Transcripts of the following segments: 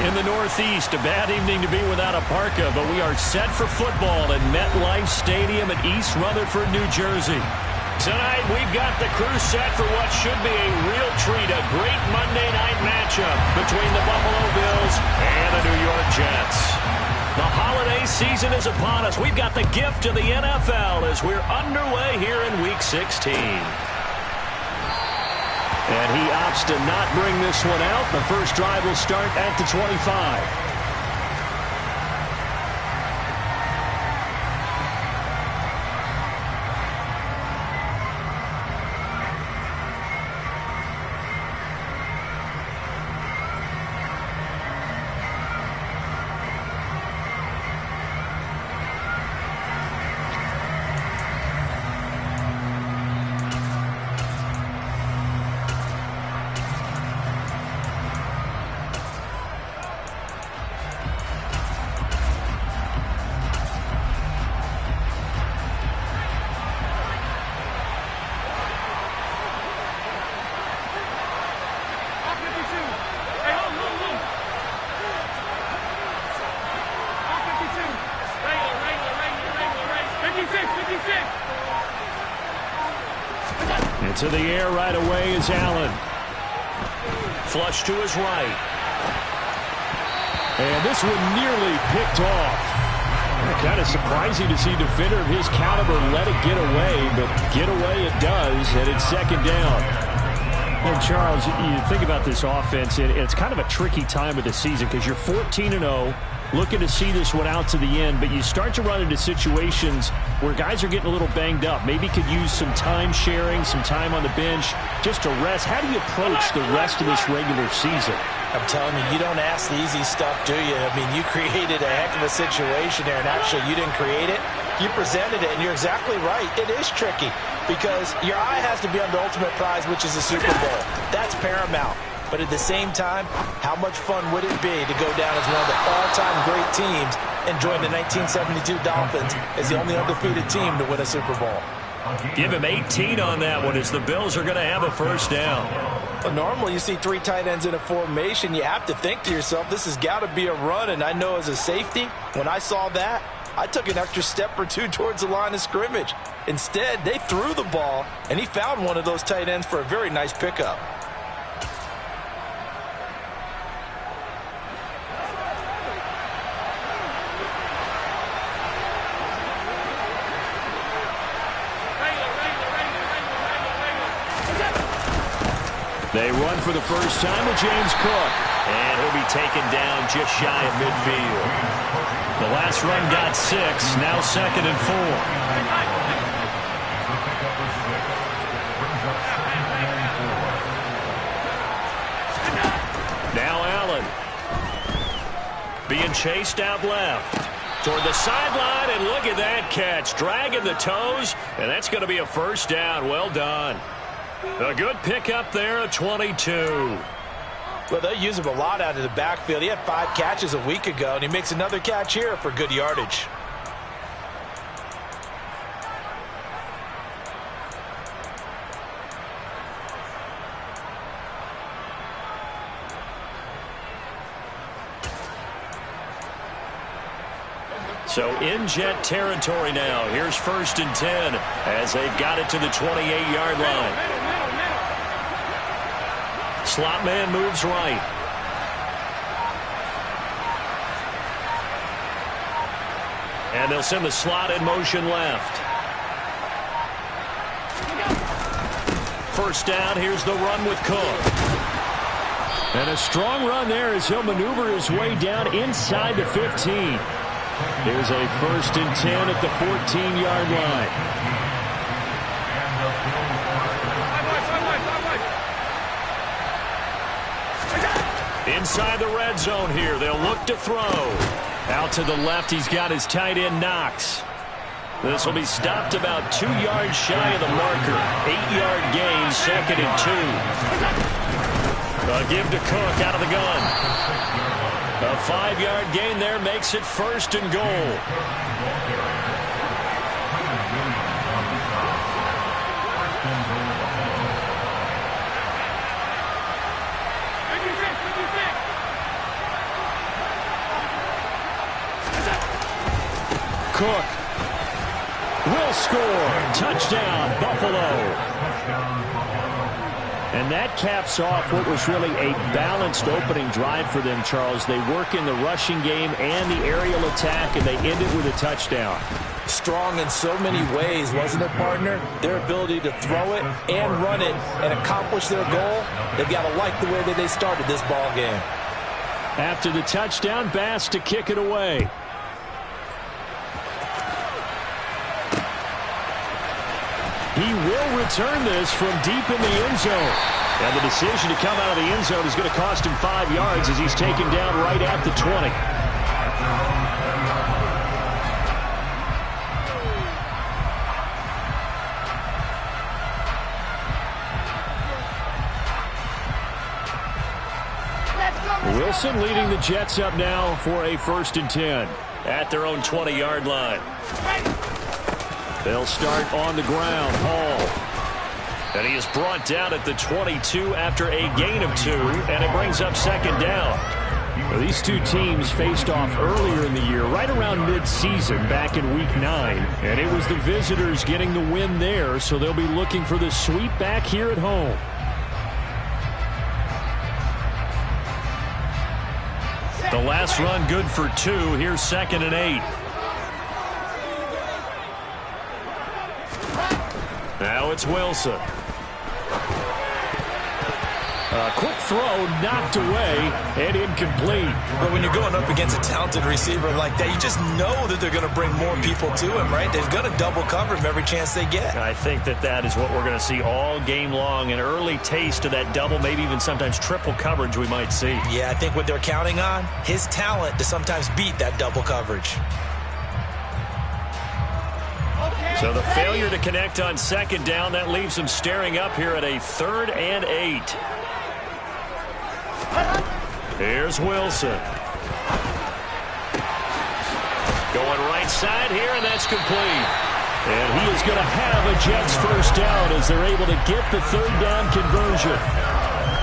In the Northeast, a bad evening to be without a parka, but we are set for football at MetLife Stadium in East Rutherford, New Jersey. Tonight, we've got the crew set for what should be a real treat, a great Monday night matchup between the Buffalo Bills and the New York Jets. The holiday season is upon us. We've got the gift of the NFL as we're underway here in Week 16. And he opts to not bring this one out. The first drive will start at the 25. To the air right away is Allen. Flush to his right. And this one nearly picked off. Kind of surprising to see a defender of his caliber let it get away, but get away it does, and it's second down. And Charles, you think about this offense, and it's kind of a tricky time of the season because you're 14-0, looking to see this one out to the end, but you start to run into situations where guys are getting a little banged up. Maybe could use some time sharing, some time on the bench, just to rest. How do you approach the rest of this regular season? I'm telling you, you don't ask the easy stuff, do you? I mean, you created a heck of a situation there, and actually you didn't create it. You presented it, and you're exactly right. It is tricky because your eye has to be on the ultimate prize, which is the Super Bowl. That's paramount. But at the same time, how much fun would it be to go down as one of the all-time great teams and join the 1972 Dolphins as the only undefeated team to win a Super Bowl? Give him 18 on that one as the Bills are going to have a first down. Well, normally you see three tight ends in a formation. You have to think to yourself, this has got to be a run. And I know as a safety, when I saw that, I took an extra step or two towards the line of scrimmage. Instead, they threw the ball, and he found one of those tight ends for a very nice pickup. They run for the first time with James Cook. And he'll be taken down just shy of midfield. The last run got 6, now 2nd and 4. Now Allen. Being chased out left. Toward the sideline, and look at that catch. Dragging the toes, and that's going to be a first down. Well done. A good pickup there at 22. Well, they use him a lot out of the backfield. He had 5 catches a week ago, and he makes another catch here for good yardage. So in Jet territory now. Here's 1st and 10 as they've got it to the 28-yard line. Slot man moves right. And they'll send the slot in motion left. First down, here's the run with Cook. And a strong run there as he'll maneuver his way down inside the 15. Here's a 1st and 10 at the 14-yard line. Inside the red zone here. They'll look to throw. Out to the left, he's got his tight end, Knox. This will be stopped about 2 yards shy of the marker. 8-yard gain, 2nd and 2. A give to Cook out of the gun. A 5-yard gain there makes it 1st and goal. Cook will score. Touchdown, Buffalo. And that caps off what was really a balanced opening drive for them, Charles. They work in the rushing game and the aerial attack, and they end it with a touchdown. Strong in so many ways, wasn't it, partner? Their ability to throw it and run it and accomplish their goal, they've got to like the way that they started this ball game. After the touchdown, Bass to kick it away. He will return this from deep in the end zone. And the decision to come out of the end zone is going to cost him 5 yards as he's taken down right at the 20. Wilson leading the Jets up now for a 1st and 10 at their own 20-yard line. They'll start on the ground. Hall. And he is brought down at the 22 after a gain of 2, and it brings up 2nd down. Well, these two teams faced off earlier in the year, right around mid-season, back in Week 9. And it was the visitors getting the win there, so they'll be looking for the sweep back here at home. The last run good for 2. Here's 2nd and 8. Now it's Wilson. A quick throw knocked away and incomplete. But when you're going up against a talented receiver like that, you just know that they're going to bring more people to him, right? They're going to double cover him every chance they get. I think that is what we're going to see all game long. An early taste of that double, maybe even sometimes triple coverage we might see. Yeah, I think what they're counting on, his talent to sometimes beat that double coverage. So the failure to connect on 2nd down, that leaves him staring up here at a 3rd and 8. Here's Wilson. Going right side here, and that's complete. And he is going to have a Jets 1st down as they're able to get the 3rd down conversion.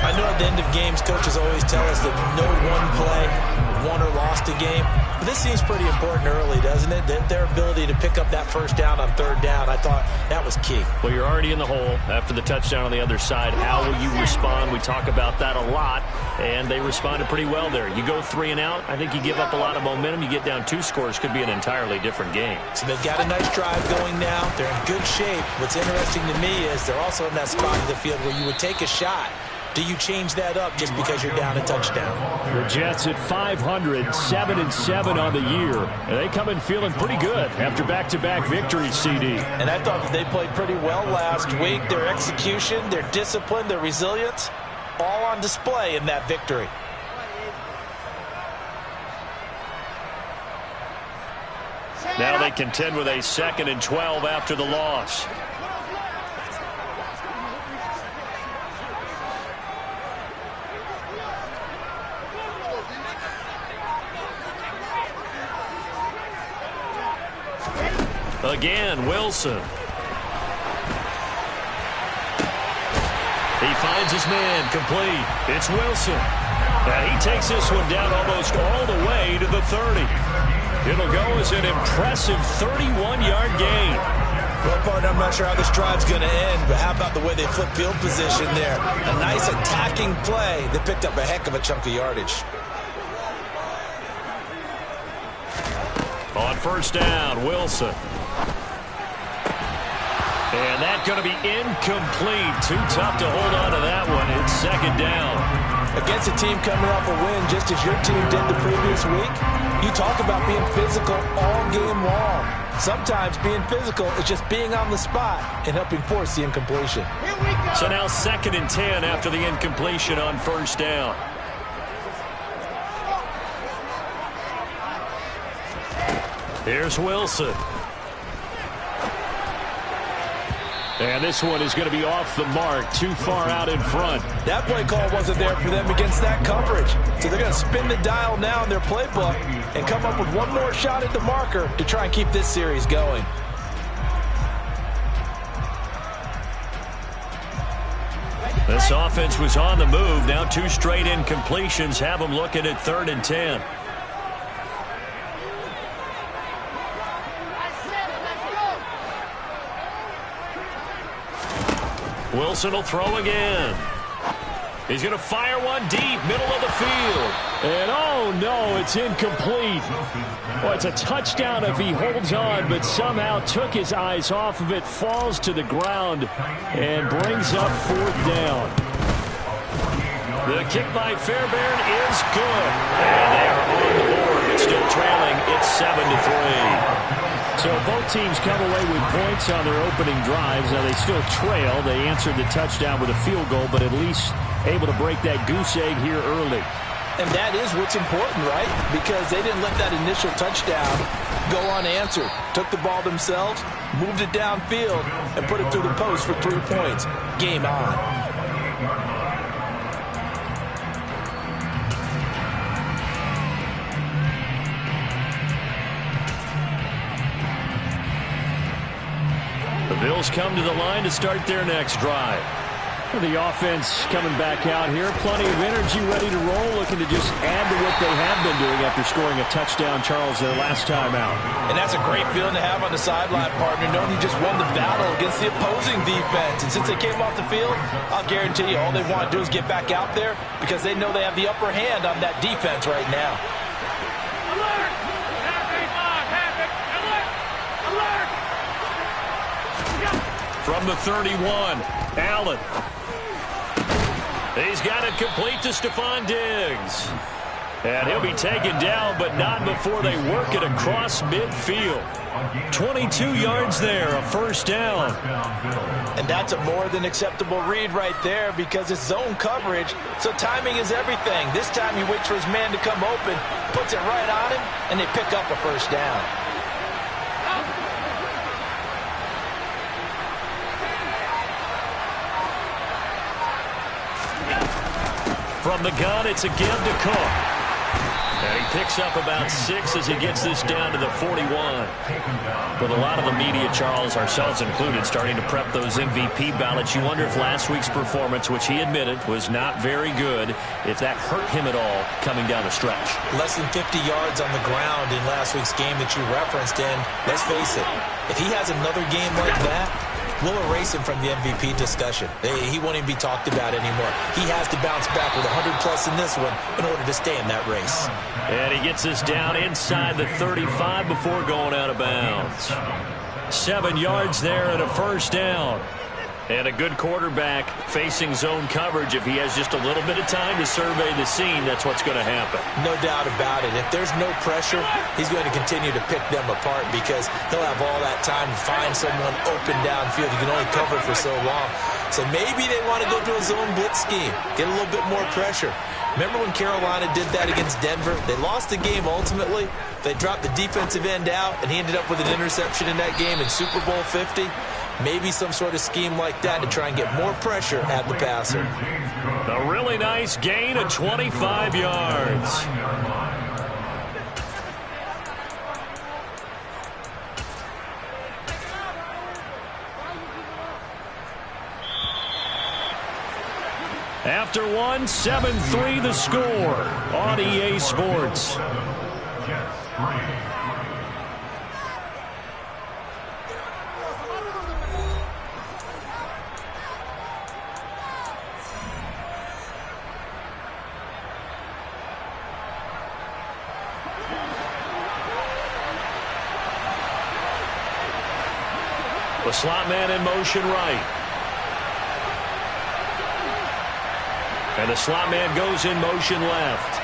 I know at the end of games, coaches always tell us that no one play won or lost a game. But this seems pretty important early, doesn't it? Their ability to pick up that 1st down on 3rd down, I thought that was key. Well, you're already in the hole after the touchdown on the other side. How will you respond? We talk about that a lot, and they responded pretty well there. You go 3 and out, I think you give up a lot of momentum. You get down 2 scores, could be an entirely different game. So they've got a nice drive going now. They're in good shape. What's interesting to me is they're also in that spot of the field where you would take a shot. Do you change that up just because you're down a touchdown? The Jets at 500, 7-7 on the year. And they come in feeling pretty good after back-to-back victories, CD. And I thought that they played pretty well last week. Their execution, their discipline, their resilience, all on display in that victory. Now they contend with a 2nd and 12 after the loss. Again, Wilson. He finds his man, complete. It's Wilson. And he takes this one down almost all the way to the 30. It'll go as an impressive 31-yard gain. Well, partner, I'm not sure how this drive's going to end, but how about the way they flip field position there? A nice attacking play. They picked up a heck of a chunk of yardage. On 1st down, Wilson. And that's going to be incomplete. Too tough to hold on to that one. It's 2nd down. Against a team coming off a win, just as your team did the previous week, you talk about being physical all game long. Sometimes being physical is just being on the spot and helping force the incompletion. So now 2nd and 10 after the incompletion on 1st down. Here's Wilson. And this one is going to be off the mark, too far out in front. That play call wasn't there for them against that coverage. So they're going to spin the dial now in their playbook and come up with one more shot at the marker to try and keep this series going. This offense was on the move. Now 2 straight incompletions have them looking at 3rd and 10. Wilson will throw again. He's going to fire one deep, middle of the field. And oh no, it's incomplete. Well, it's a touchdown if he holds on, but somehow took his eyes off of it, falls to the ground, and brings up 4th down. The kick by Fairbairn is good. And they are on the board, but still trailing. It's 7-3. So both teams come away with points on their opening drives. Now they still trail. They answered the touchdown with a field goal, but at least able to break that goose egg here early. And that is what's important, right? Because they didn't let that initial touchdown go unanswered. Took the ball themselves, moved it downfield, and put it through the post for 3 points. Game on. The Bills come to the line to start their next drive. The offense coming back out here. Plenty of energy, ready to roll, looking to just add to what they have been doing after scoring a touchdown, Charles, their last time out. And that's a great feeling to have on the sideline, partner, knowing you just won the battle against the opposing defense. And since they came off the field, I'll guarantee you all they want to do is get back out there because they know they have the upper hand on that defense right now. From the 31, Allen. He's got it complete to Stephon Diggs. And he'll be taken down, but not before they work it across midfield. 22 yards there, a 1st down. And that's a more than acceptable read right there because it's zone coverage, so timing is everything. This time he waits for his man to come open, puts it right on him, and they pick up a 1st down. From the gun, it's again to Cook. And he picks up about 6 as he gets this down to the 41. With a lot of the media, Charles, ourselves included, starting to prep those MVP ballots, you wonder if last week's performance, which he admitted was not very good, if that hurt him at all coming down the stretch. Less than 50 yards on the ground in last week's game that you referenced, and let's face it, if he has another game like that, we'll erase him from the MVP discussion. He won't even be talked about anymore. He has to bounce back with 100-plus in this one in order to stay in that race. And he gets this down inside the 35 before going out of bounds. 7 yards there and a 1st down. And a good quarterback facing zone coverage. If he has just a little bit of time to survey the scene, that's what's going to happen. No doubt about it. If there's no pressure, he's going to continue to pick them apart because he'll have all that time to find someone open downfield. You can only cover for so long. So maybe they want to go to a zone blitz scheme, get a little bit more pressure. Remember when Carolina did that against Denver? They lost the game ultimately. They dropped the defensive end out, and he ended up with an interception in that game in Super Bowl 50. Maybe some sort of scheme like that to try and get more pressure at the passer. A really nice gain of 25 yards. After one, 7-3 the score on EA Sports. The slot man in motion right. And the slot man goes in motion left.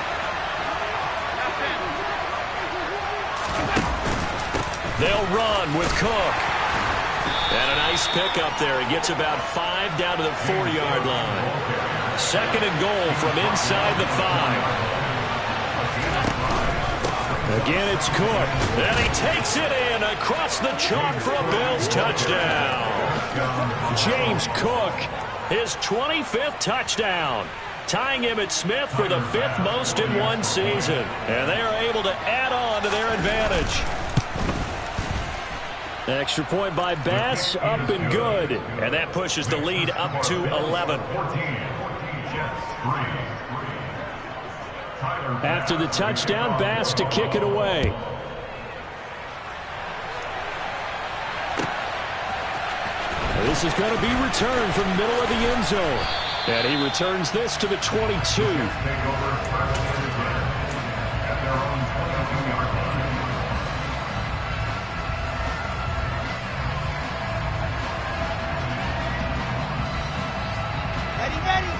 They'll run with Cook. And a nice pickup there. He gets about 5 down to the 4-yard line. 2nd and goal from inside the 5. Again, it's Cook. And he takes it in across the chalk for a Bills touchdown. James Cook, his 25th touchdown, tying Emmitt Smith for the 5th most in one season. And they are able to add on to their advantage. Extra point by Bass, up and good. And that pushes the lead up to 11. After the touchdown, Bass to kick it away. This is going to be returned from the middle of the end zone. And he returns this to the 22.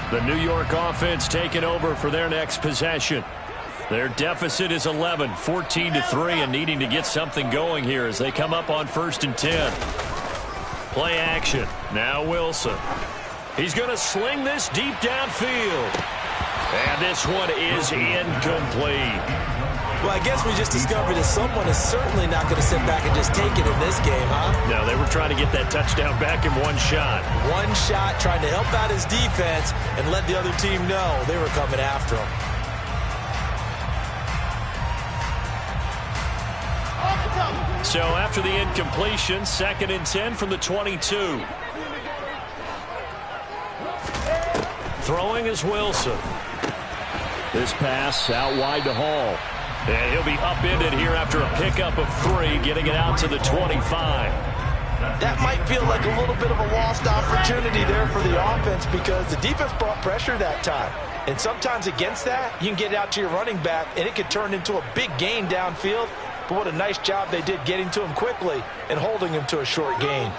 The New York offense taking over for their next possession. Their deficit is 11, 14-3, and needing to get something going here as they come up on 1st and 10. Play action. Now Wilson. He's going to sling this deep downfield. And this one is incomplete. Well, I guess we just discovered that someone is certainly not going to sit back and just take it in this game, huh? No, they were trying to get that touchdown back in one shot. One shot, trying to help out his defense and let the other team know they were coming after him. So after the incompletion, 2nd and 10 from the 22. Throwing is Wilson. This pass out wide to Hall. And he'll be upended here after a pickup of 3, getting it out to the 25. That might feel like a little bit of a lost opportunity there for the offense because the defense brought pressure that time. And sometimes against that, you can get it out to your running back, and it could turn into a big gain downfield. But what a nice job they did getting to him quickly and holding him to a short gain.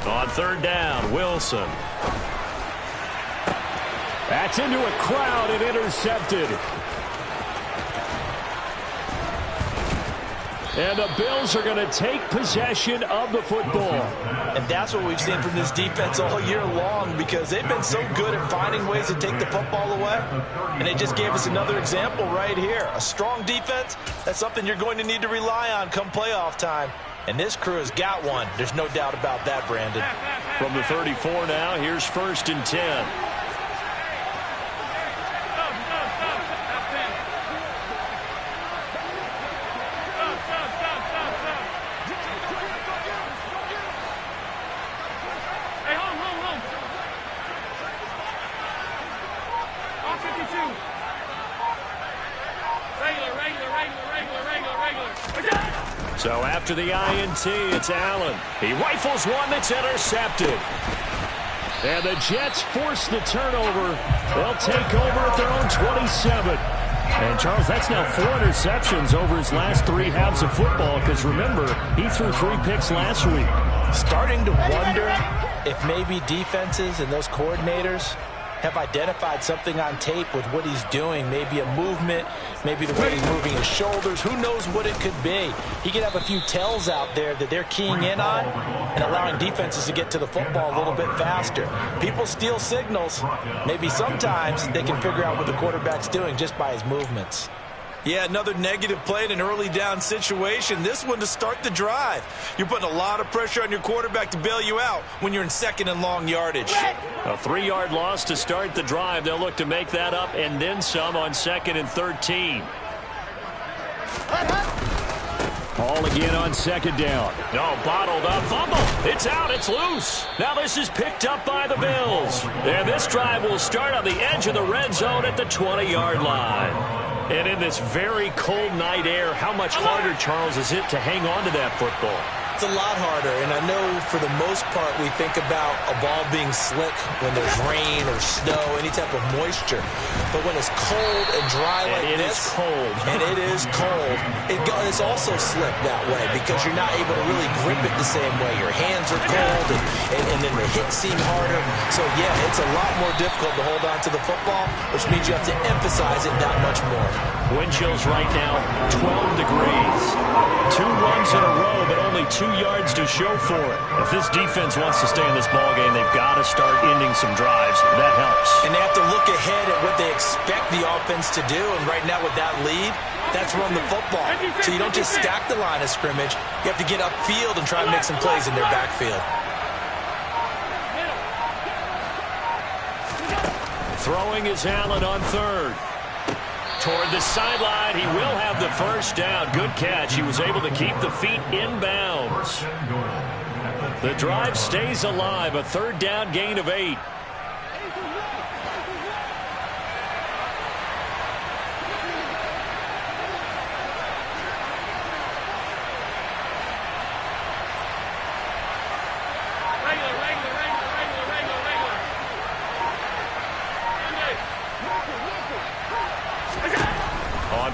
On 3rd down, Wilson. That's into a crowd and intercepted. And the Bills are going to take possession of the football. And that's what we've seen from this defense all year long because they've been so good at finding ways to take the football away. And they just gave us another example right here. A strong defense, that's something you're going to need to rely on come playoff time. And this crew has got one. There's no doubt about that, Brandon. From the 34 now, here's 1st and 10. So after the INT, it's Allen. He rifles one that's intercepted. And the Jets force the turnover. They'll take over at their own 27. And, Charles, that's now 4 interceptions over his last 3 halves of football because, remember, he threw 3 picks last week. Starting to wonder if maybe defenses and those coordinators have identified something on tape with what he's doing. Maybe a movement, maybe the way he's moving his shoulders. Who knows what it could be? He could have a few tells out there that they're keying in on and allowing defenses to get to the football a little bit faster. People steal signals. Maybe sometimes they can figure out what the quarterback's doing just by his movements. Yeah, another negative play in an early down situation. This one to start the drive. You're putting a lot of pressure on your quarterback to bail you out when you're in 2nd and long yardage. A 3-yard loss to start the drive. They'll look to make that up and then some on 2nd and 13. Hall again on 2nd down. No, bottled up. Fumble. It's out. It's loose. Now this is picked up by the Bills. And this drive will start on the edge of the red zone at the 20-yard line. And in this very cold night air, how much harder, Charles, is it to hang on to that football? It's a lot harder, and I know for the most part we think about a ball being slick when there's rain or snow, any type of moisture. But when it's cold and dry like this, it is cold, it's also slick that way because you're not able to really grip it the same way. Your hands are cold, and then the hits seem harder. So, yeah, it's a lot more difficult to hold on to the football, which means you have to emphasize it that much more. Wind chills right now, 12 degrees. 2 runs in a row, but only 2 yards to show for it. If this defense wants to stay in this ballgame, they've got to start ending some drives. That helps. And they have to look ahead at what they expect the offense to do. And right now with that lead, that's run the football. So you don't just stack the line of scrimmage. You have to get upfield and try and make some plays in their backfield. Throwing is Allen on 3rd. Toward the sideline, he will have the 1st down. Good catch. He was able to keep the feet in bounds. The drive stays alive. A 3rd down gain of 8.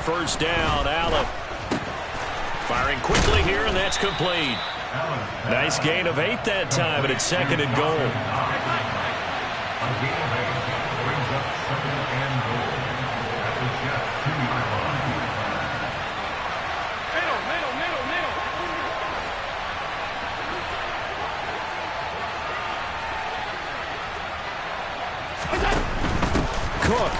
first down. Allen firing quickly here, and that's complete. Nice gain of 8 that time, and it's 2nd and goal. Cook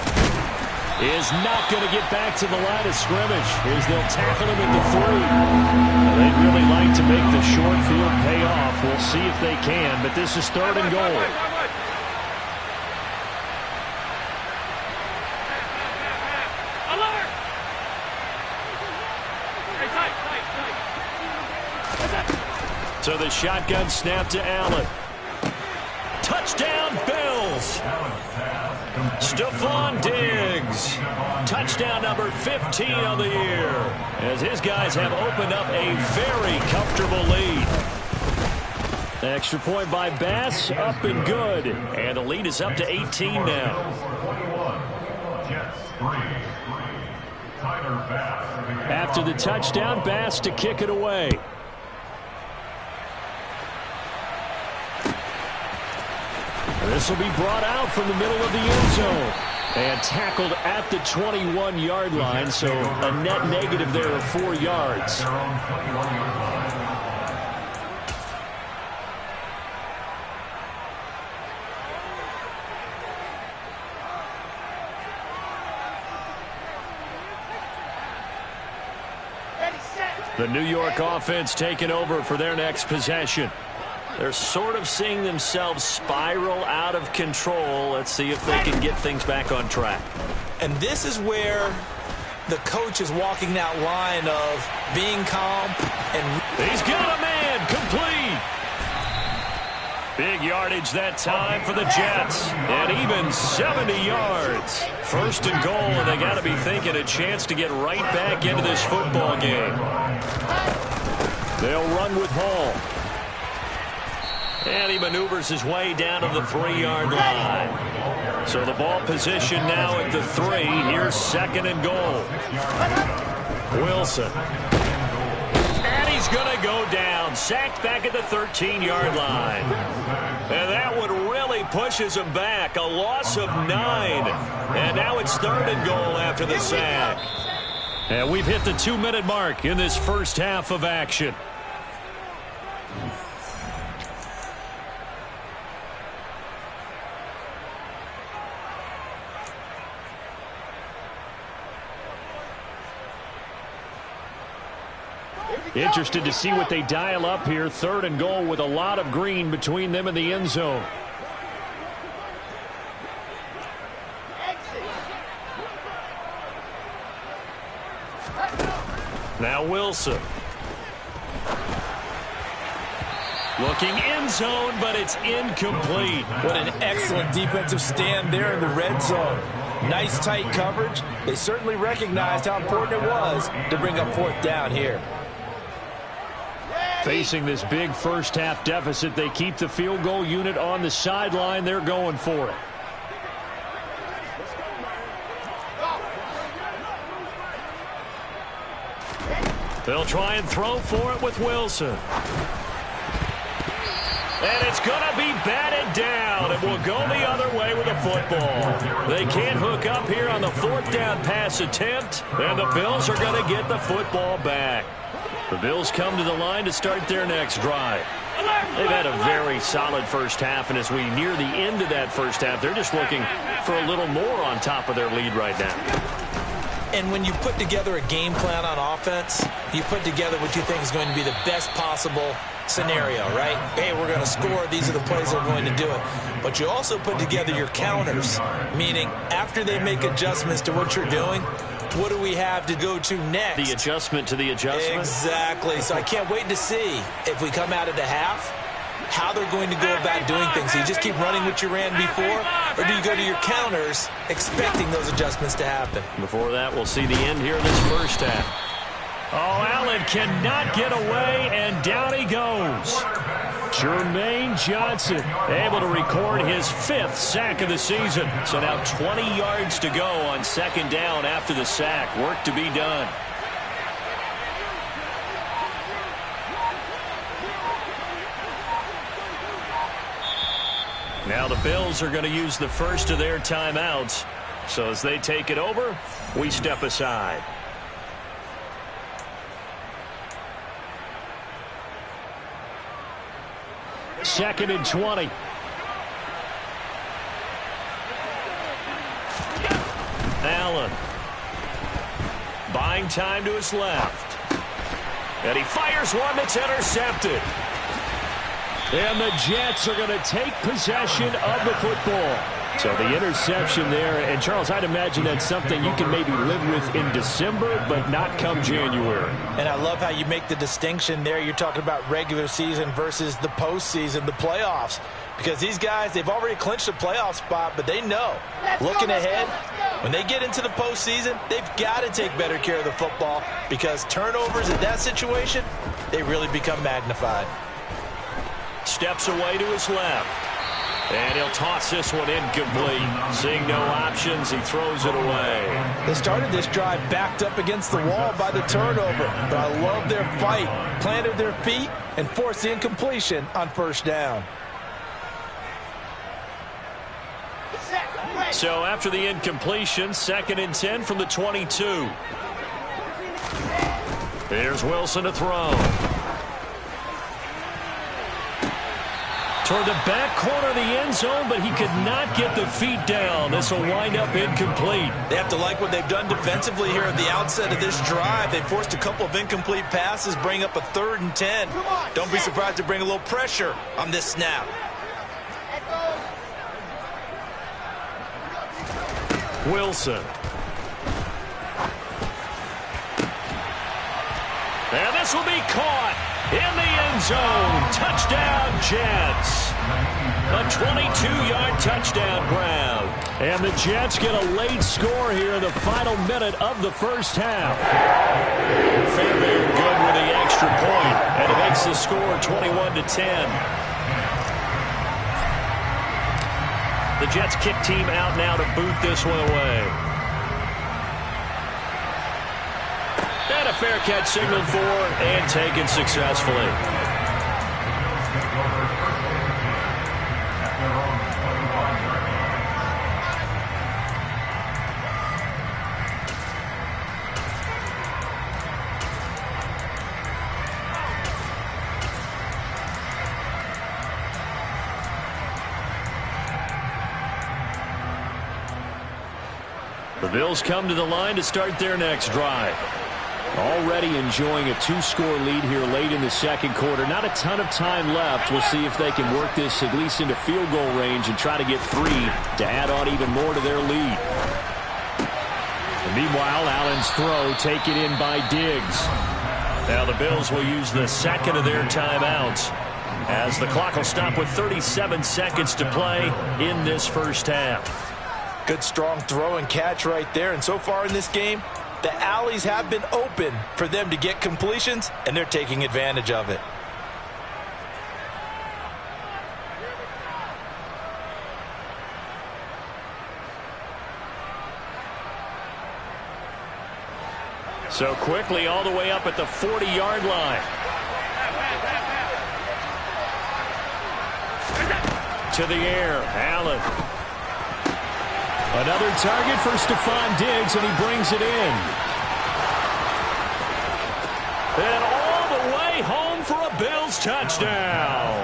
is not going to get back to the line of scrimmage as they'll tackle him at the 3. They'd really like to make the short field pay off. We'll see if they can, but this is 3rd and goal. So the shotgun snap to Allen. Touchdown, Bills. Stephon Diggs. Touchdown number 15 on the year, as his guys have opened up a very comfortable lead. Extra point by Bass, up and good. And the lead is up to 18 now. After the touchdown, Bass to kick it away. This will be brought out from the middle of the end zone and tackled at the 21-yard line, so a net negative there of 4 yards. The New York offense taking over for their next possession. They're sort of seeing themselves spiral out of control. Let's see if they can get things back on track. And this is where the coach is walking that line of being calm. And he's got a man, complete. Big yardage that time for the Jets. And even 70 yards. 1st and goal, and they got to be thinking a chance to get right back into this football game. They'll run with Hall. And he maneuvers his way down to the 3-yard line. So the ball position now at the 3. Here's 2nd and goal. Wilson. And he's going to go down. Sacked back at the 13-yard line. And that one really pushes him back. A loss of 9. And now it's 3rd and goal after the sack. And we've hit the 2-minute mark in this first half of action. Interested to see what they dial up here. 3rd and goal with a lot of green between them and the end zone. Now Wilson. Looking end zone, but it's incomplete. What an excellent defensive stand there in the red zone. Nice tight coverage. They certainly recognized how important it was to bring up 4th down here. Facing this big first half deficit, they keep the field goal unit on the sideline. They're going for it. They'll try and throw for it with Wilson. And it's going to be batted down. It will go the other way with the football. They can't hook up here on the 4th down pass attempt, and the Bills are going to get the football back. The Bills come to the line to start their next drive. They've had a very solid first half, and as we near the end of that first half, they're just looking for a little more on top of their lead right now. And when you put together a game plan on offense, you put together what you think is going to be the best possible scenario, right? Hey, we're going to score. These are the plays that are going to do it. But you also put together your counters, meaning after they make adjustments to what you're doing, what do we have to go to next? The adjustment to the adjustment? Exactly. So I can't wait to see if we come out of the half, how they're going to go about doing things. Do you just keep running what you ran before, or do you go to your counters expecting those adjustments to happen? Before that, we'll see the end here of this first half. Oh, Allen cannot get away, and down he goes. Jermaine Johnson able to record his 5th sack of the season. So now 20 yards to go on second down after the sack. Work to be done. Now the Bills are going to use the first of their timeouts. So as they take it over, we step aside. Second and 20. Allen. Buying time to his left. And he fires one that's intercepted. And the Jets are going to take possession of the football. So the interception there, and Charles, I'd imagine that's something you can maybe live with in December, but not come January. And I love how you make the distinction there. You're talking about regular season versus the postseason, the playoffs. Because these guys, they've already clinched a playoff spot, but they know, looking ahead, when they get into the postseason, they've got to take better care of the football because turnovers in that situation, they really become magnified. Steps away to his left. And he'll toss this one incomplete. Seeing no options, he throws it away. They started this drive backed up against the wall by the turnover. But I love their fight. Planted their feet and forced the incompletion on first down. So after the incompletion, 2nd and 10 from the 22. Here's Wilson to throw. Toward the back corner of the end zone, but he could not get the feet down. This will wind up incomplete. They have to like what they've done defensively here at the outset of this drive. They forced a couple of incomplete passes, bring up a 3rd and 10. Don't be surprised to bring a little pressure on this snap. Wilson. And this will be caught in the end zone. Touchdown, Jets. A 22-yard touchdown grab. And the Jets get a late score here in the final minute of the first half. Fairbairn good with the extra point, and it makes the score 21-10. The Jets kick team out now to boot this one away. And a fair catch signaled for and taken successfully. The Bills come to the line to start their next drive. Already enjoying a 2-score lead here late in the second quarter. Not a ton of time left. We'll see if they can work this at least into field goal range and try to get 3 to add on even more to their lead. And meanwhile, Allen's throw taken in by Diggs. Now the Bills will use the second of their timeouts as the clock will stop with 37 seconds to play in this first half. Good strong throw and catch right there. And so far in this game, the alleys have been open for them to get completions, and they're taking advantage of it. So quickly all the way up at the 40-yard line. To the air, Allen. Another target for Stephon Diggs, and he brings it in. And all the way home for a Bills touchdown.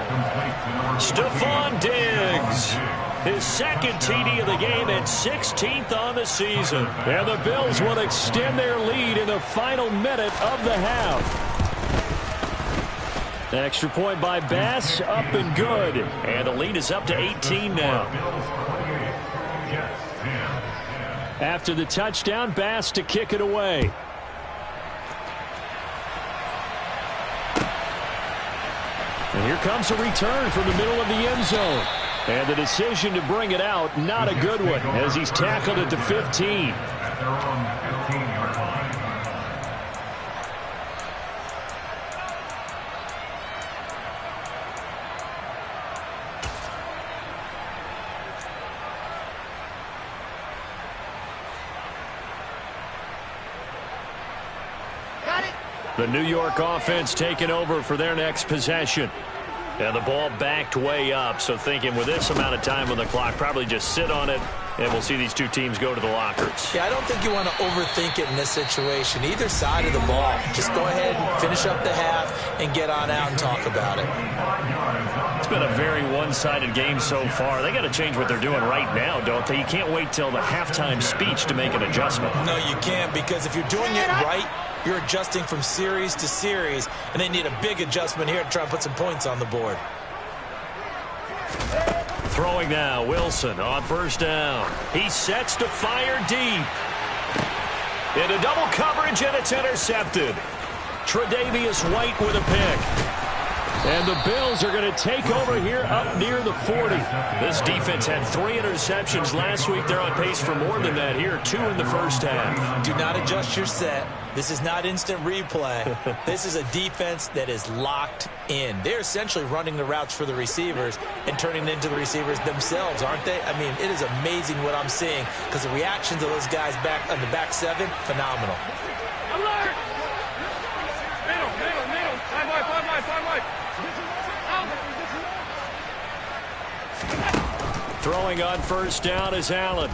Stephon Diggs, his second TD of the game and 16th on the season. And the Bills will extend their lead in the final minute of the half. Extra point by Bass, up and good. And the lead is up to 18 now. After the touchdown, Bass to kick it away. And here comes a return from the middle of the end zone. And the decision to bring it out, not a good one, as he's tackled at the 15. The New York offense taking over for their next possession. And the ball backed way up, so thinking with this amount of time on the clock, probably just sit on it, and we'll see these two teams go to the lockers. Yeah, I don't think you want to overthink it in this situation. Either side of the ball, just go ahead and finish up the half and get on out and talk about it. It's been a very one-sided game so far. They got to change what they're doing right now, don't they? You can't wait till the halftime speech to make an adjustment. No, you can't, because if you're doing it right, you're adjusting from series to series, and they need a big adjustment here to try and put some points on the board. Throwing now, Wilson on first down. He sets to fire deep. Into double coverage, and it's intercepted. Tre'Davious White with a pick. And the Bills are going to take over here up near the 40. This defense had 3 interceptions last week. They're on pace for more than that here, 2 in the first half. Do not adjust your set. This is not instant replay. This is a defense that is locked in. They're essentially running the routes for the receivers and turning it into the receivers themselves, aren't they? I mean, it is amazing what I'm seeing because the reactions of those guys back on the back 7, phenomenal. Alert! Middle. 5 wide. Throwing on first down is Allen.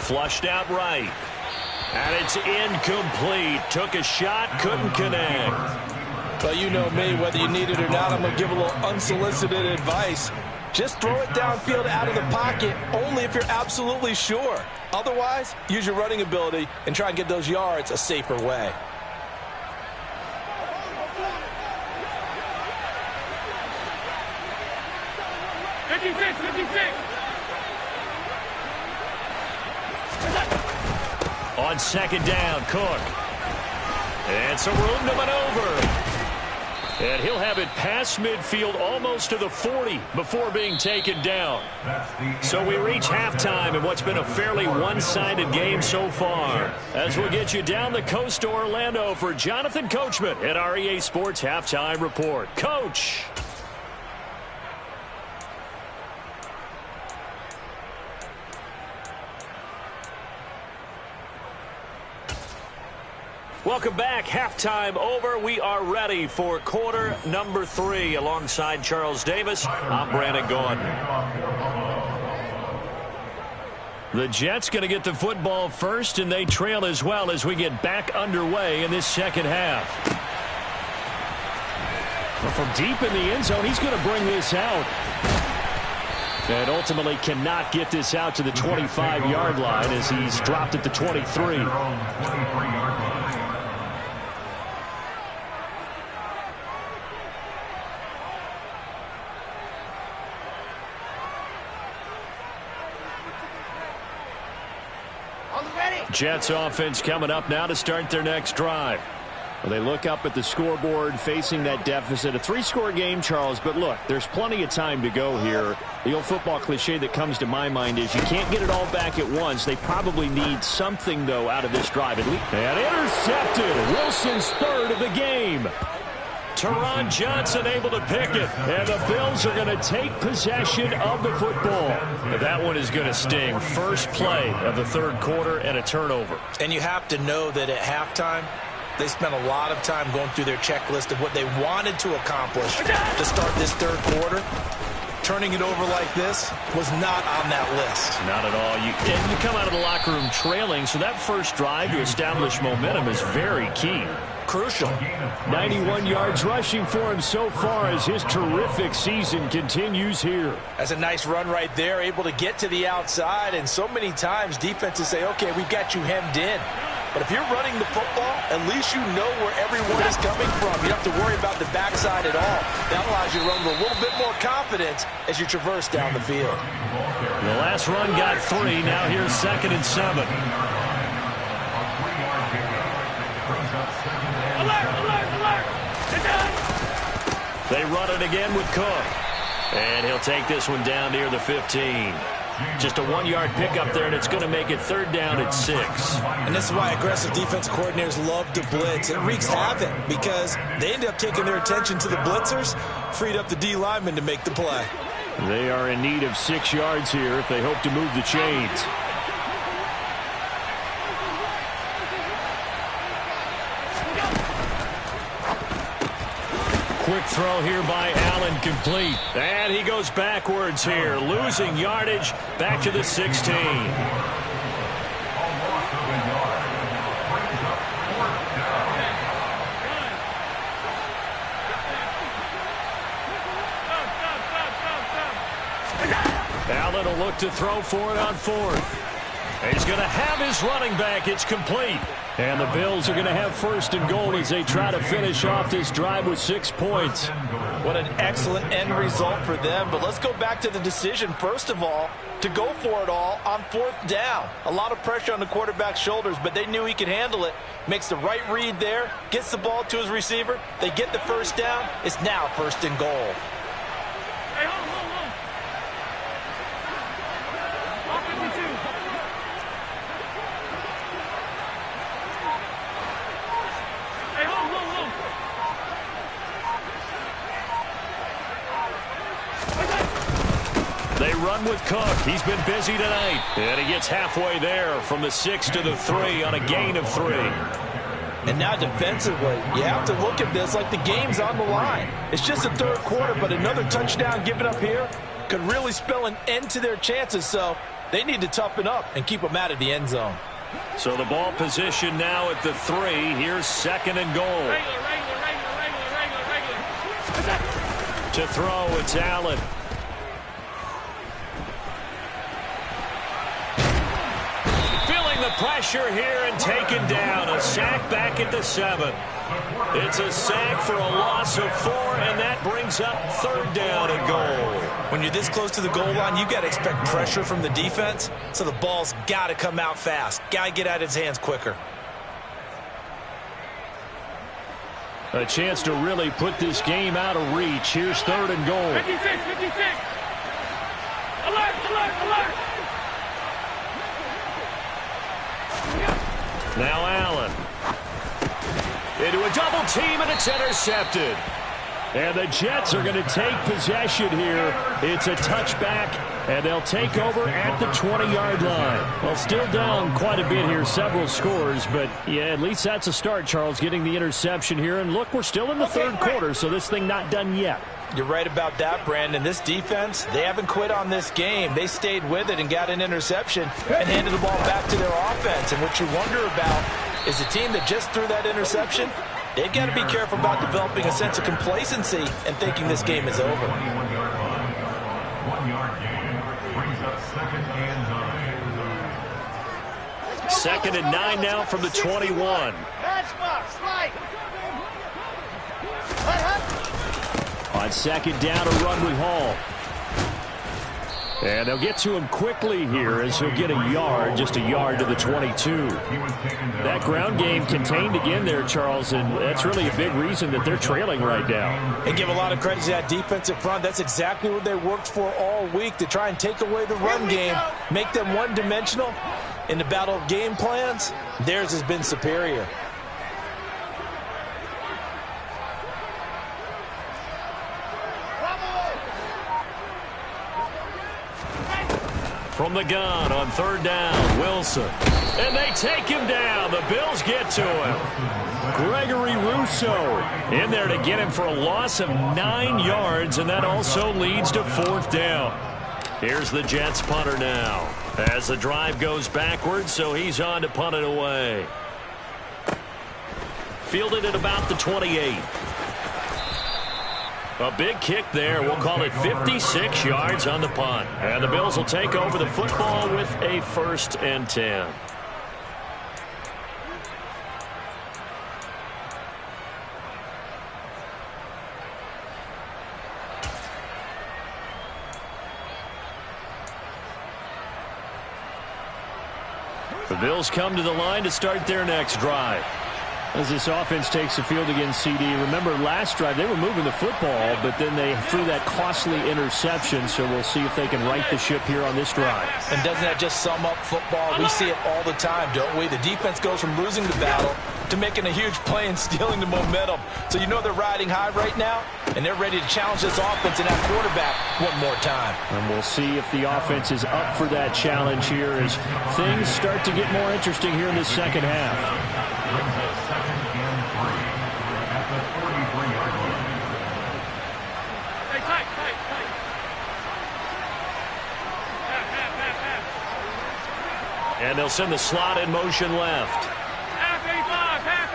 Flushed out right. And it's incomplete. Took a shot, couldn't connect. Well, you know me, whether you need it or not, I'm going to give a little unsolicited advice. Just throw it downfield out of the pocket, only if you're absolutely sure. Otherwise, use your running ability and try and get those yards a safer way. On second down, Cook. And some room to maneuver. And he'll have it past midfield almost to the 40 before being taken down. So we reach halftime in what's been a fairly one-sided game so far. As we'll get you down the coast to Orlando for Jonathan Coachman at our EA Sports Halftime Report. Coach! Welcome back. Halftime over. We are ready for quarter number 3. Alongside Charles Davis, I'm Brandon Gaudin. The Jets going to get the football first, and they trail as well as we get back underway in this second half. Well, from deep in the end zone, he's going to bring this out. And ultimately cannot get this out to the 25-yard line as he's dropped at the 23. Jets offense coming up now to start their next drive. Well, they look up at the scoreboard facing that deficit. A 3-score game, Charles, but look, there's plenty of time to go here. The old football cliche that comes to my mind is you can't get it all back at once. They probably need something, though, out of this drive. And intercepted. Wilson's 3rd of the game. Teron Johnson able to pick it, and the Bills are going to take possession of the football. That one is going to sting. First play of the 3rd quarter and a turnover. And you have to know that at halftime, they spent a lot of time going through their checklist of what they wanted to accomplish to start this 3rd quarter. Turning it over like this was not on that list. Not at all. And you come out of the locker room trailing, so that first drive to establish momentum is very key. Crucial. 91 yards rushing for him so far as his terrific season continues here. That's a nice run right there, able to get to the outside, and so many times defenses say, okay, we've got you hemmed in. But if you're running the football, at least you know where everyone is coming from. You don't have to worry about the backside at all. That allows you to run with a little bit more confidence as you traverse down the field. The last run got 3. Now here's 2nd and 7. They run it again with Cook. And he'll take this one down near the 15. Just a 1-yard pickup there, and it's going to make it 3rd down at 6. And this is why aggressive defense coordinators love to blitz. It wreaks havoc because they end up taking their attention to the blitzers, freed up the D lineman to make the play. They are in need of 6 yards here if they hope to move the chains. quick throw here by Allen, complete. And he goes backwards here, losing yardage back to the 16. Allen will look to throw for it on fourth. He's going to have his running back. It's complete. And the Bills are going to have first and goal as they try to finish off this drive with 6 points. What an excellent end result for them. But let's go back to the decision, first of all, to go for it all on fourth down. A lot of pressure on the quarterback's shoulders, but they knew he could handle it. Makes the right read there, gets the ball to his receiver. They get the first down. It's now first and goal. Hey, hold. Off 52. Hey, hold. They run with Cook. He's been busy tonight. And he gets halfway there from the 6 to the 3 on a gain of 3. And now defensively, you have to look at this like the game's on the line. It's just the third quarter, but another touchdown given up here could really spell an end to their chances. So they need to toughen up and keep them out of the end zone. So the ball position now at the 3. Here's second and goal. Regular. To throw, it's Allen. Feeling the pressure here and taken down. A sack back at the 7. It's a sack for a loss of 4, and that brings up third down and goal. When you're this close to the goal line, you got to expect pressure from the defense, so the ball's got to come out fast. Got to get out of his hands quicker. A chance to really put this game out of reach. Here's third and goal. 56. Alert. Now Allen. Into a double team, and it's intercepted. And the Jets are going to take possession here. It's a touchback, and they'll take over at the 20-yard line. Well, still down quite a bit here, several scores, but yeah, at least that's a start, Charles, getting the interception here. And look, we're still in the third quarter, so this thing not done yet. You're right about that, Brandon. This defense, they haven't quit on this game. They stayed with it and got an interception and handed the ball back to their offense. And what you wonder about is the team that just threw that interception, they've got to be careful about developing a sense of complacency and thinking this game is over. 1-yard gain brings up second and 9. Second and 9 now from the 21. On second down, a run with Hall. And they'll get to him quickly here as he'll get a yard, just a yard to the 22. That ground game contained again there, Charles, and that's really a big reason that they're trailing right now. And give a lot of credit to that defensive front. That's exactly what they worked for all week, to try and take away the run game, make them one-dimensional. In the battle of game plans, theirs has been superior. From the gun on third down, Wilson. And they take him down. The Bills get to him. Gregory Rousseau in there to get him for a loss of 9 yards, and that also leads to fourth down. Here's the Jets punter now as the drive goes backwards, so he's on to punt it away. Fielded at about the 28. A big kick there. We'll call it 56 yards on the punt. And the Bills will take over the football with a 1st and 10. The Bills come to the line to start their next drive. As this offense takes the field against CD. Remember, last drive, they were moving the football, but then they threw that costly interception, so we'll see if they can right the ship here on this drive. And doesn't that just sum up football? We see it all the time, don't we? The defense goes from losing the battle to making a huge play and stealing the momentum. So you know they're riding high right now, and they're ready to challenge this offense and that quarterback one more time. And we'll see if the offense is up for that challenge here as things start to get more interesting here in the second half. And they'll send the slot in motion left. Half 85, half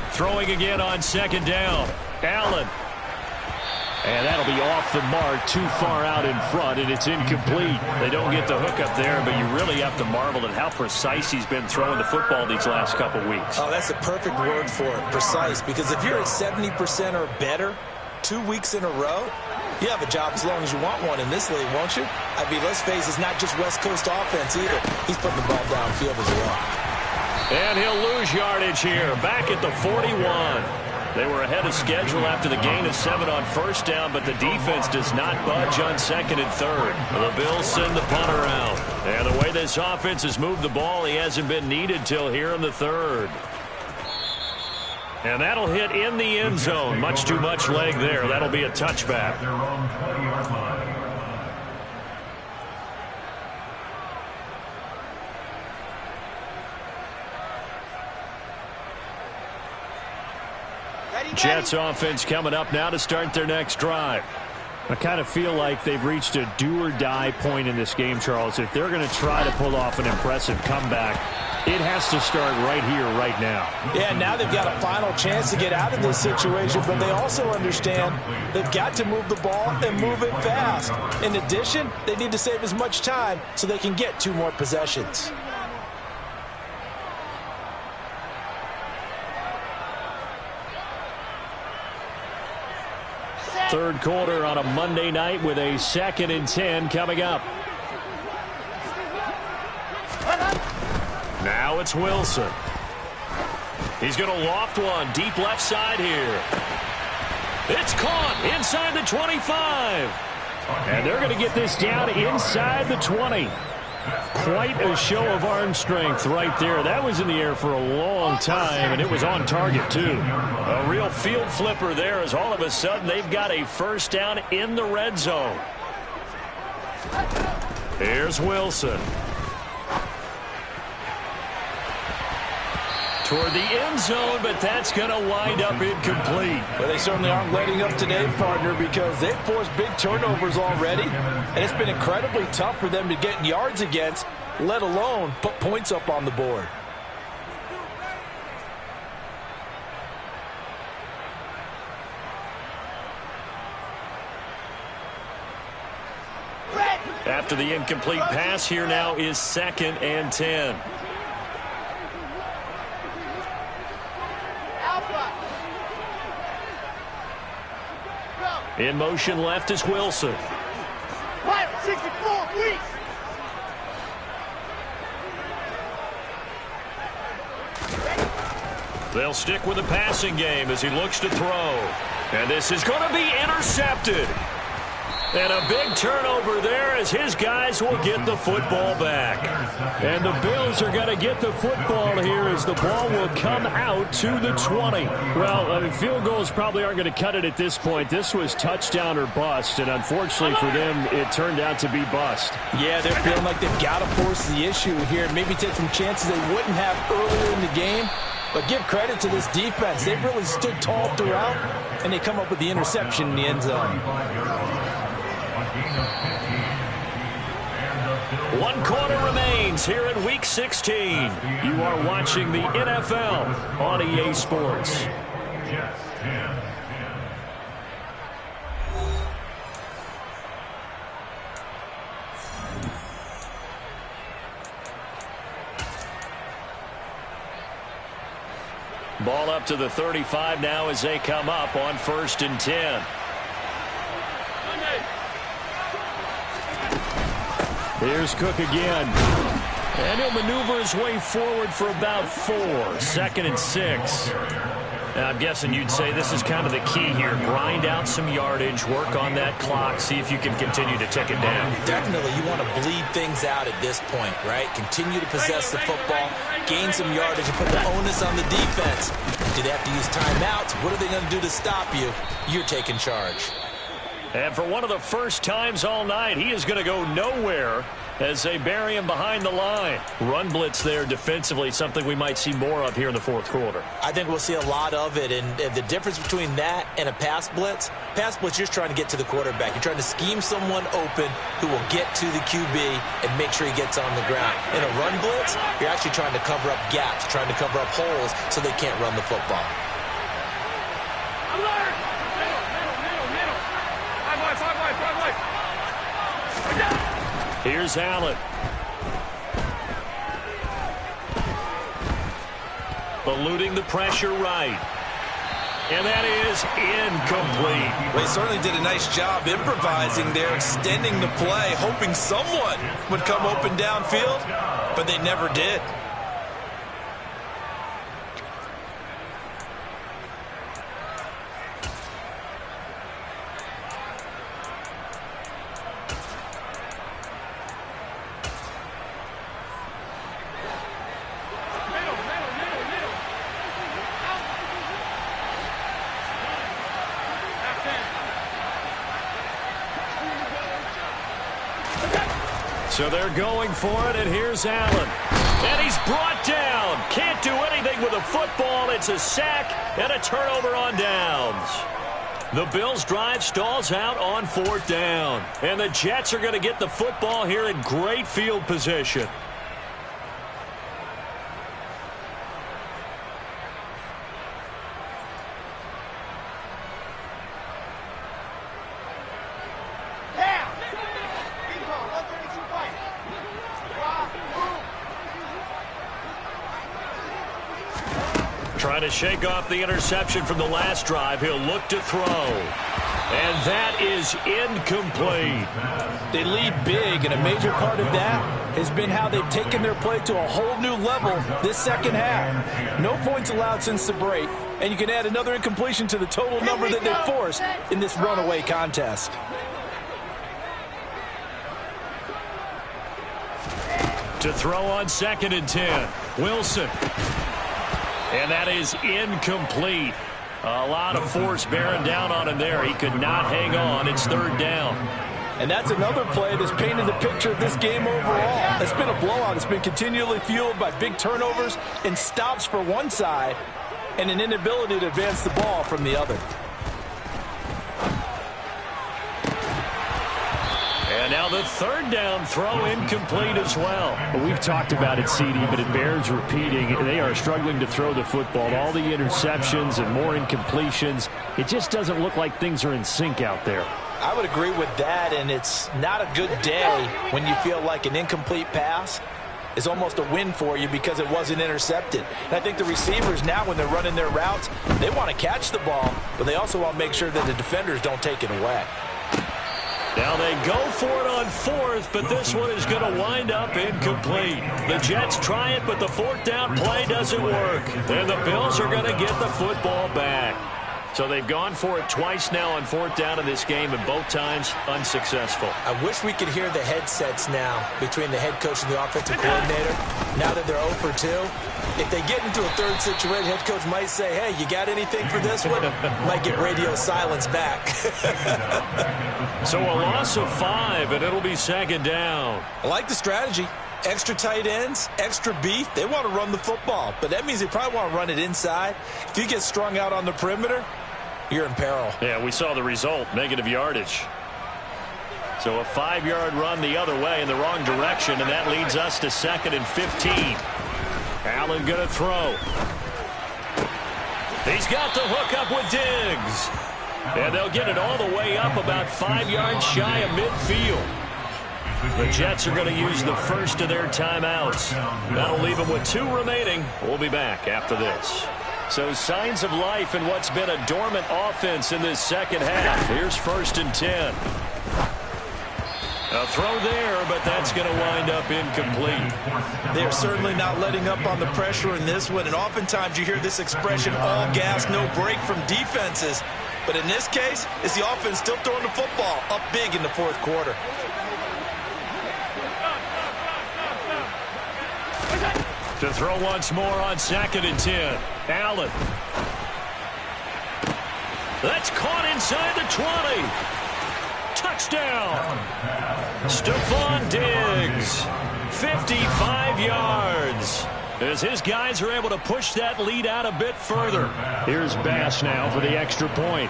85. Throwing again on second down. Allen. And that'll be off the mark, too far out in front, and it's incomplete. They don't get the hook up there, but you really have to marvel at how precise he's been throwing the football these last couple weeks. Oh, that's a perfect word for it, precise, because if you're at 70% or better 2 weeks in a row, you have a job as long as you want one in this league, won't you? I mean, let's face it, it's not just West Coast offense either. He's putting the ball downfield as well. And he'll lose yardage here, back at the 41. They were ahead of schedule after the gain of 7 on first down, but the defense does not budge on second and third. The Bills send the punter out. And the way this offense has moved the ball, he hasn't been needed till here in the third. And that'll hit in the end zone. Much too much leg there. That'll be a touchback. Their own 20-yard line. Jets offense coming up now to start their next drive. I kind of feel like they've reached a do-or-die point in this game, Charles. If they're going to try to pull off an impressive comeback, it has to start right here, right now. Yeah, now they've got a final chance to get out of this situation, but they also understand they've got to move the ball and move it fast. In addition, they need to save as much time so they can get 2 more possessions. Third quarter on a Monday night with a 2nd and 10 coming up. Now it's Wilson. He's going to loft one deep left side here. It's caught inside the 25. And they're going to get this down inside the 20. Quite a show of arm strength right there. That was in the air for a long time, and it was on target, too. A real field flipper there as all of a sudden they've got a first down in the red zone. Here's Wilson. Toward the end zone, but that's going to wind up incomplete. Well, they certainly aren't letting up today, partner, because they've forced big turnovers already, and it's been incredibly tough for them to get yards against, let alone put points up on the board. After the incomplete pass, here now is 2nd and 10. In motion left is Wilson. 64 weeks. They'll stick with the passing game as he looks to throw. And this is going to be intercepted. And a big turnover there as his guys will get the football back. And the Bills are going to get the football here as the ball will come out to the 20. Well, I mean, field goals probably aren't going to cut it at this point. This was touchdown or bust, and unfortunately for them, it turned out to be bust. Yeah, they're feeling like they've got to force the issue here and maybe take some chances they wouldn't have earlier in the game. But give credit to this defense. They've really stood tall throughout, and they come up with the interception in the end zone. 1 quarter remains here in Week 16. You are watching the NFL on EA Sports. Jets 10. Ball up to the 35 now as they come up on 1st and 10. Here's Cook again. And he'll maneuver his way forward for about 4. 2nd and 6. And I'm guessing you'd say this is kind of the key here. Grind out some yardage, work on that clock, see if you can continue to tick it down. Definitely, you want to bleed things out at this point, right? Continue to possess the football, gain some yardage, and put the onus on the defense. Do they have to use timeouts? What are they going to do to stop you? You're taking charge. And for one of the first times all night, he is going to go nowhere as they bury him behind the line. Run blitz there defensively, something we might see more of here in the fourth quarter. I think we'll see a lot of it, and the difference between that and a pass blitz, you're just trying to get to the quarterback. You're trying to scheme someone open who will get to the QB and make sure he gets on the ground. In a run blitz, you're actually trying to cover up gaps, trying to cover up holes so they can't run the football. Alert! Middle. Five wide. Here's Allen. Eluding the pressure right. And that is incomplete. Well, he certainly did a nice job improvising there, extending the play, hoping someone would come open downfield, but they never did. So they're going for it, and here's Allen. And he's brought down. Can't do anything with a football. It's a sack and a turnover on downs. The Bills' drive stalls out on 4th down. And the Jets are going to get the football here in great field position. Trying to shake off the interception from the last drive. He'll look to throw. And that is incomplete. They lead big, and a major part of that has been how they've taken their play to a whole new level this second half. No points allowed since the break, and you can add another incompletion to the total number that they forced in this runaway contest. To throw on 2nd and 10. Wilson. And that is incomplete. A lot of force bearing down on him there. He could not hang on. It's 3rd down. And that's another play that's painted the picture of this game overall. It's been a blowout. It's been continually fueled by big turnovers and stops for one side and an inability to advance the ball from the other. And now the 3rd down throw incomplete as well. We've talked about it, CD, but it bears repeating. They are struggling to throw the football. All the interceptions and more incompletions. It just doesn't look like things are in sync out there. I would agree with that, and it's not a good day when you feel like an incomplete pass is almost a win for you because it wasn't intercepted. And I think the receivers now, when they're running their routes, they want to catch the ball, but they also want to make sure that the defenders don't take it away. Now they go for it on 4th, but this one is going to wind up incomplete. The Jets try it, but the 4th down play doesn't work. And the Bills are going to get the football back. So they've gone for it twice now on 4th down in this game, and both times unsuccessful. I wish we could hear the headsets now between the head coach and the offensive coordinator. Now that they're 0 for 2, if they get into a 3rd situation, head coach might say, hey, you got anything for this one? Might get radio silence back. So a loss of 5, and it'll be 2nd down. I like the strategy. Extra tight ends, extra beef. They want to run the football, but that means they probably want to run it inside. If you get strung out on the perimeter, you're in peril. Yeah, we saw the result, negative yardage. So a 5-yard run the other way in the wrong direction, and that leads us to 2nd and 15. Allen going to throw. He's got the hook up with Diggs. And they'll get it all the way up about 5 yards shy of midfield. The Jets are going to use the first of their timeouts. That'll leave them with 2 remaining. We'll be back after this. So signs of life in what's been a dormant offense in this second half. Here's 1st and 10. A throw there, but that's going to wind up incomplete. They're certainly not letting up on the pressure in this one, and oftentimes you hear this expression, all gas, no break from defenses. But in this case, it's the offense still throwing the football up big in the 4th quarter. To throw once more on 2nd and 10. Allen. That's caught inside the 20. Touchdown! Stephon Diggs, 55 yards. As his guys are able to push that lead out a bit further. Here's Bass now for the extra point.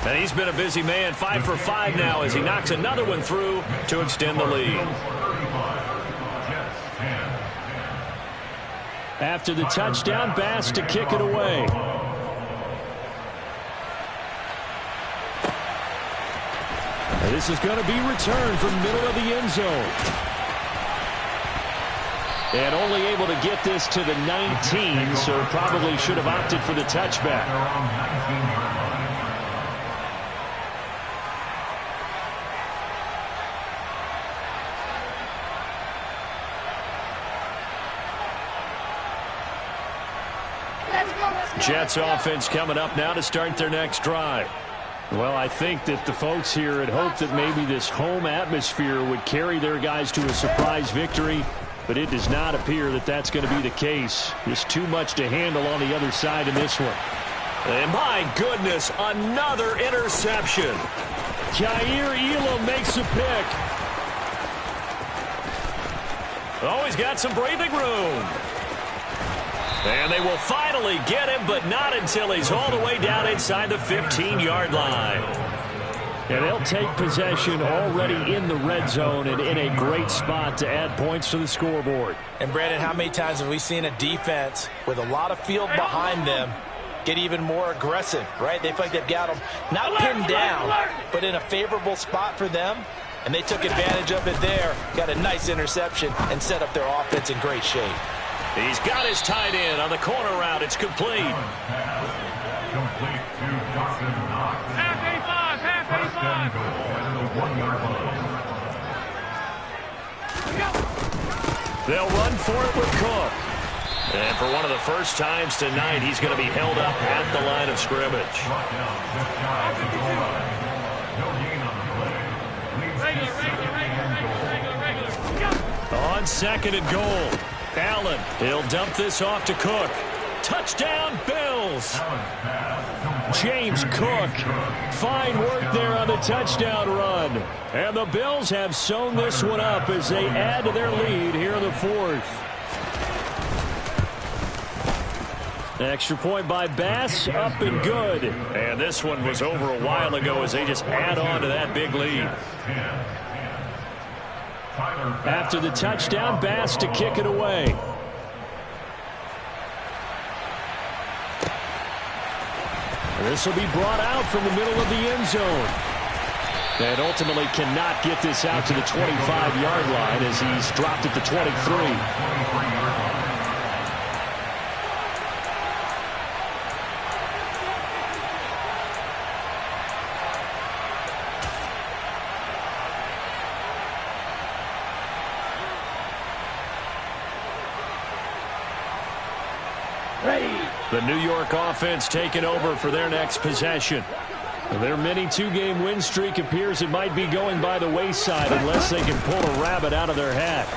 And he's been a busy man, 5 for 5 now as he knocks another one through to extend the lead. After the touchdown, Bass to kick it away. And this is going to be returned from middle of the end zone. And only able to get this to the 19, so probably should have opted for the touchback. Jets offense coming up now to start their next drive. Well, I think that the folks here had hoped that maybe this home atmosphere would carry their guys to a surprise victory, but it does not appear that that's going to be the case. Just too much to handle on the other side in this one. And my goodness, another interception. Kaiir Elam makes a pick. Oh, he's got some breathing room. And they will finally get him, but not until he's all the way down inside the 15-yard line. And they'll take possession already in the red zone and in a great spot to add points to the scoreboard. And, Brandon, how many times have we seen a defense with a lot of field behind them get even more aggressive, right? They feel like they've got them not pinned down, but in a favorable spot for them. And they took advantage of it there, got a nice interception, and set up their offense in great shape. He's got his tight end on the corner route. It's complete. Complete to Dawson Knox. Half 85. First and goal at the 1-yard line. They'll run for it with Cook. And for one of the first times tonight, he's going to be held up at the line of scrimmage. Brought down just shy of the goal line. No gain on the play. Regular. On second and goal. Allen, he'll dump this off to Cook. Touchdown, Bills. James Cook. Fine work there on the touchdown run. And the Bills have sewn this one up as they add to their lead here in the fourth. Extra point by Bass, up and good. And this one was over a while ago as they just add on to that big lead. After the touchdown, Bass to kick it away. This will be brought out from the middle of the end zone. And ultimately cannot get this out to the 25-yard line as he's dropped at the 23. The New York offense taking over for their next possession. Their mini two-game win streak appears it might be going by the wayside unless they can pull a rabbit out of their hat.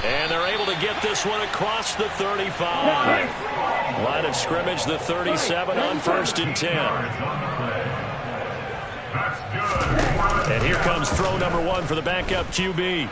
And they're able to get this one across the 35. Line of scrimmage, the 37 on 1st and 10. And here comes throw number 1 for the backup QB.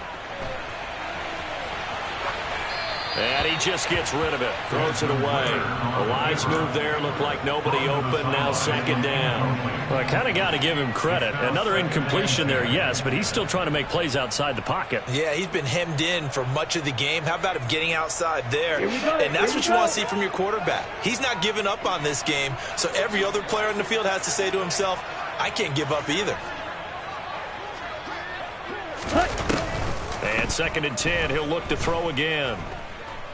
And he just gets rid of it. Throws it away. A wise move there. Looked like nobody open. Now second down. Well, I kind of got to give him credit. Another incompletion there, yes, but he's still trying to make plays outside the pocket. Yeah, he's been hemmed in for much of the game. How about him getting outside there? And that's what you want to see from your quarterback. He's not giving up on this game, so every other player in the field has to say to himself, I can't give up either. And 2nd and 10, he'll look to throw again.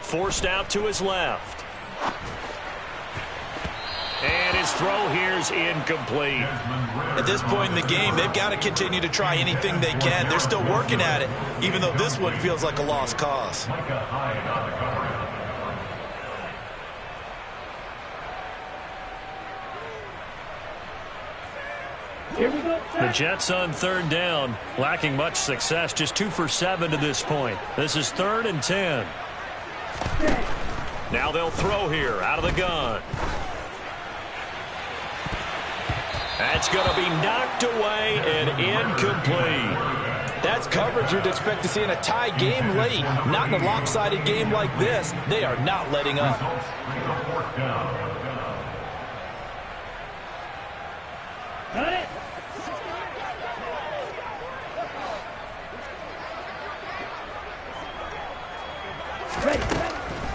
Forced out to his left. And his throw here's incomplete. At this point in the game, they've got to continue to try anything they can. They're still working at it, even though this one feels like a lost cause. The Jets on 3rd down, lacking much success, just 2 for 7 to this point. This is 3rd and 10. Now they'll throw here out of the gun. That's going to be knocked away and incomplete. That's coverage you'd expect to see in a tie game late. Not in a lopsided game like this. They are not letting up. Got it.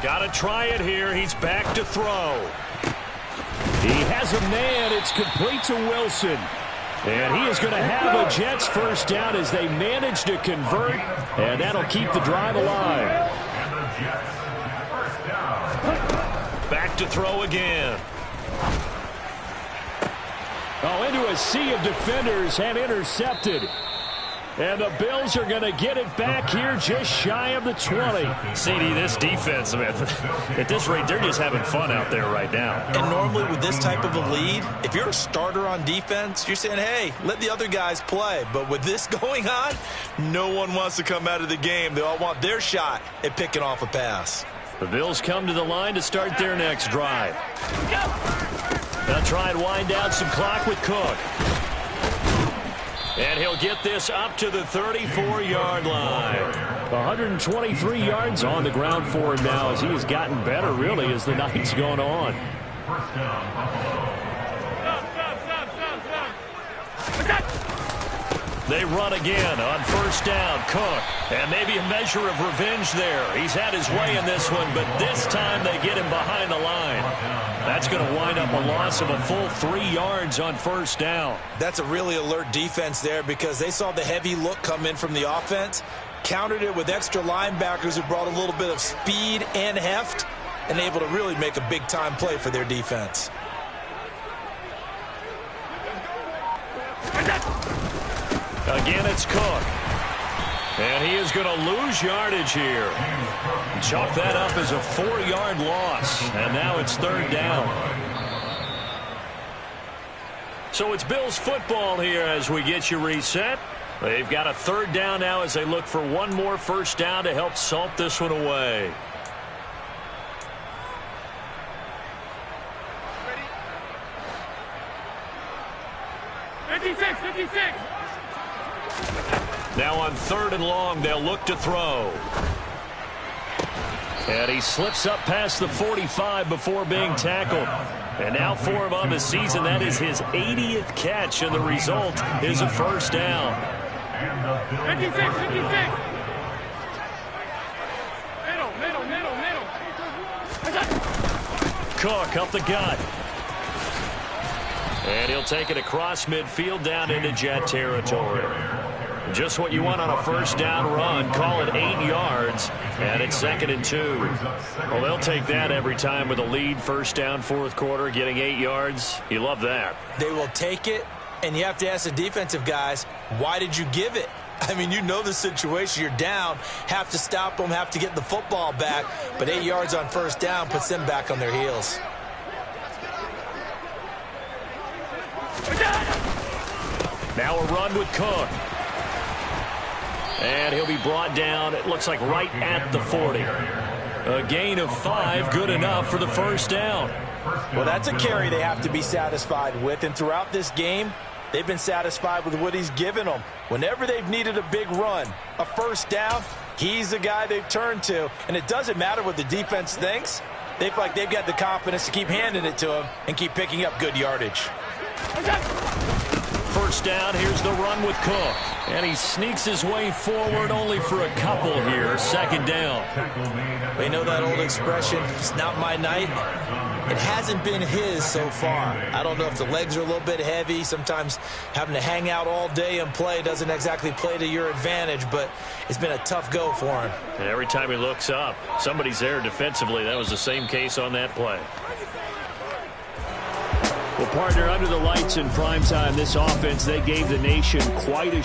Got to try it here. He's back to throw. He has a man. It's complete to Wilson. And he is going to have a Jets first down as they manage to convert. And that'll keep the drive alive. Back to throw again. Oh, into a sea of defenders and intercepted. And the Bills are going to get it back here just shy of the 20. CD, this defense, man, at this rate, they're just having fun out there right now. And normally with this type of a lead, if you're a starter on defense, you're saying, hey, let the other guys play. But with this going on, no one wants to come out of the game. They all want their shot at picking off a pass. The Bills come to the line to start their next drive. They'll try and wind down some clock with Cook. And he'll get this up to the 34-yard line. 123 yards on the ground for him now as he has gotten better, really, as the night's gone on. They run again on first down. Cook. And maybe a measure of revenge there. He's had his way in this one, but this time they get him behind the line. That's going to wind up a loss of a full 3 yards on first down. That's a really alert defense there because they saw the heavy look come in from the offense, countered it with extra linebackers who brought a little bit of speed and heft, and able to really make a big-time play for their defense. Again, it's Cook. And he is going to lose yardage here. Chalk that up as a 4-yard loss. And now it's third down. So it's Bills football here as we get you reset. They've got a third down now as they look for one more first down to help salt this one away. Now on third and long, they'll look to throw. And he slips up past the 45 before being tackled. And now for him on the season, that is his 80th catch, and the result is a first down. 56. Middle. Cook up the gut. And he'll take it across midfield down into Jet territory. Just what you want on a first down run. Call it 8 yards, and it's 2nd and 2. Well, they'll take that every time with a lead. First down, fourth quarter, getting 8 yards. You love that. They will take it, and you have to ask the defensive guys, why did you give it? I mean, you know the situation. You're down, have to stop them, have to get the football back, but 8 yards on first down puts them back on their heels. Now a run with Cook. And he'll be brought down, it looks like right at the 40. A gain of 5, good enough for the first down. Well, that's a carry they have to be satisfied with, and throughout this game, they've been satisfied with what he's given them. Whenever they've needed a big run, a first down, he's the guy they've turned to, and it doesn't matter what the defense thinks. They feel like they've got the confidence to keep handing it to him and keep picking up good yardage. First down, here's the run with Cook. And he sneaks his way forward only for a couple here. Second down. We know that old expression, it's not my night. It hasn't been his so far. I don't know if the legs are a little bit heavy. Sometimes having to hang out all day and play doesn't exactly play to your advantage, but it's been a tough go for him. And every time he looks up, somebody's there defensively. That was the same case on that play. Well, partner, under the lights in primetime, this offense, they gave the nation quite a